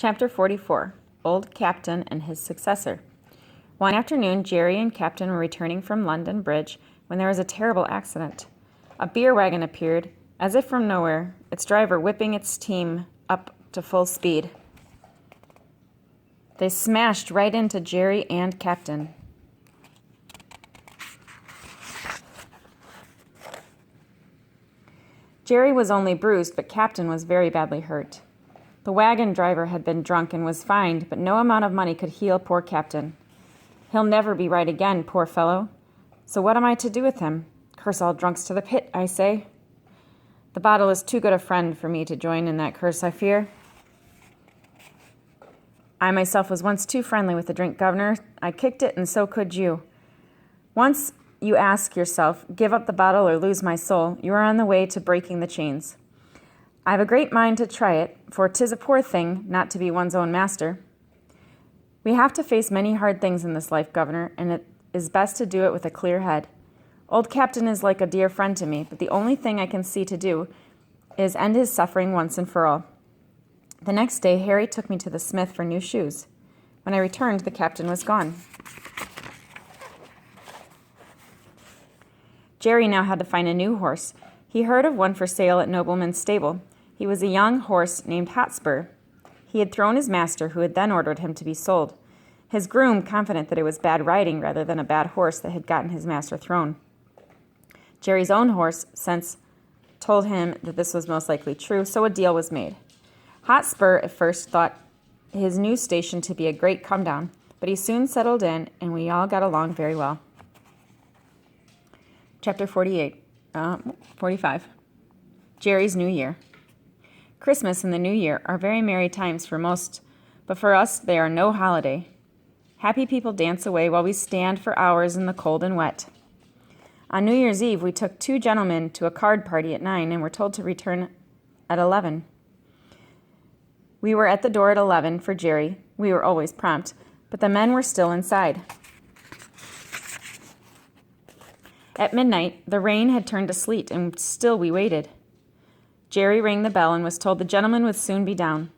Chapter 44, Old Captain and His Successor. One afternoon, Jerry and Captain were returning from London Bridge when there was a terrible accident. A beer wagon appeared, as if from nowhere, its driver whipping its team up to full speed. They smashed right into Jerry and Captain. Jerry was only bruised, but Captain was very badly hurt. The wagon driver had been drunk and was fined, but no amount of money could heal poor Captain. He'll never be right again, poor fellow. So what am I to do with him? Curse all drunks to the pit, I say. The bottle is too good a friend for me to join in that curse, I fear. I myself was once too friendly with the drink, Governor. I kicked it, and so could you. Once you ask yourself, give up the bottle or lose my soul, you are on the way to breaking the chains. I have a great mind to try it, for 'tis a poor thing not to be one's own master. We have to face many hard things in this life, Governor, and it is best to do it with a clear head. Old Captain is like a dear friend to me, but the only thing I can see to do is end his suffering once and for all. The next day, Harry took me to the smith for new shoes. When I returned, the captain was gone. Jerry now had to find a new horse. He heard of one for sale at Nobleman's stable. He was a young horse named Hotspur. He had thrown his master, who had then ordered him to be sold. His groom, confident that it was bad riding rather than a bad horse that had gotten his master thrown. Jerry's own horse sense told him that this was most likely true, so a deal was made. Hotspur at first thought his new station to be a great come-down, but he soon settled in, and we all got along very well. Chapter 45. Jerry's New Year. Christmas and the New Year are very merry times for most, but for us they are no holiday. Happy people dance away while we stand for hours in the cold and wet. On New Year's Eve, we took 2 gentlemen to a card party at 9 and were told to return at 11. We were at the door at 11 for Jerry. We were always prompt, but the men were still inside. At midnight, the rain had turned to sleet, and still we waited. Jerry rang the bell and was told the gentleman would soon be down.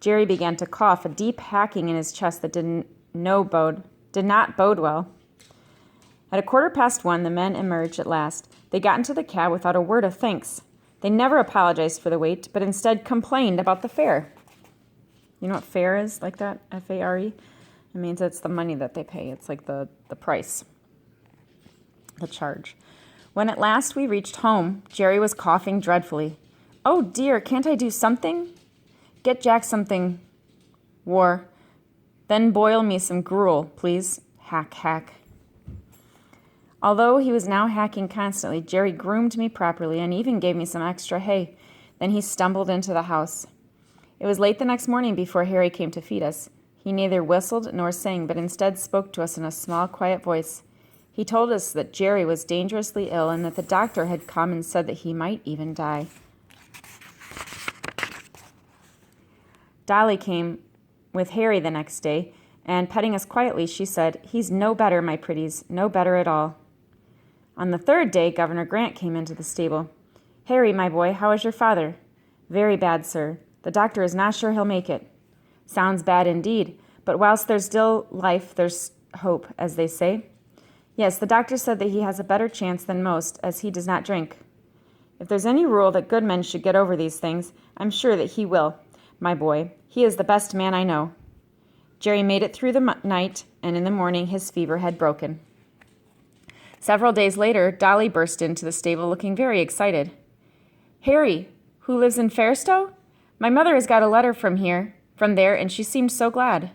Jerry began to cough, a deep hacking in his chest that did not bode well. At 1:15, the men emerged at last. They got into the cab without a word of thanks. They never apologized for the wait, but instead complained about the fare. You know what fare is like that? F-A-R-E? It means it's the money that they pay. It's like the price, the charge. When at last we reached home, Jerry was coughing dreadfully. "Oh dear, can't I do something?" "Get Jack something, War. Then boil me some gruel, please." Hack, hack. Although he was now hacking constantly, Jerry groomed me properly and even gave me some extra hay. Then he stumbled into the house. It was late the next morning before Harry came to feed us. He neither whistled nor sang, but instead spoke to us in a small, quiet voice. He told us that Jerry was dangerously ill and that the doctor had come and said that he might even die. Dolly came with Harry the next day, and petting us quietly, she said, "He's no better, my pretties, no better at all." On the 3rd day, Governor Grant came into the stable. "Harry, my boy, how is your father?" "Very bad, sir. The doctor is not sure he'll make it." "Sounds bad indeed, but whilst there's still life, there's hope, as they say." "Yes, the doctor said that he has a better chance than most, as he does not drink." "If there's any rule that good men should get over these things, I'm sure that he will. My boy, he is the best man I know." Jerry made it through the night, and in the morning his fever had broken. Several days later, Dolly burst into the stable looking very excited. "Harry, who lives in Fairstowe? My mother has got a letter from there, and she seemed so glad."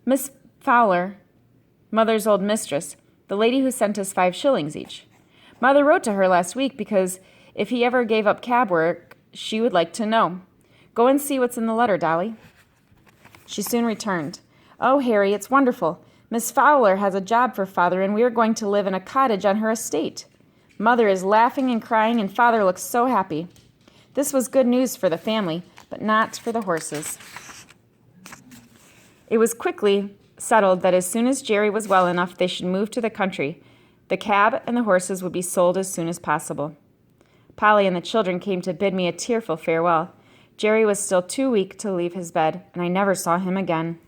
"Miss Fowler, Mother's old mistress, the lady who sent us 5 shillings each. Mother wrote to her last week because if he ever gave up cab work, she would like to know. Go and see what's in the letter, Dolly." She soon returned. "Oh, Harry, it's wonderful. Miss Fowler has a job for Father, and we are going to live in a cottage on her estate. Mother is laughing and crying, and Father looks so happy." This was good news for the family, but not for the horses. It was quickly settled that as soon as Jerry was well enough, they should move to the country. The cab and the horses would be sold as soon as possible. Polly and the children came to bid me a tearful farewell. Jerry was still too weak to leave his bed, and I never saw him again.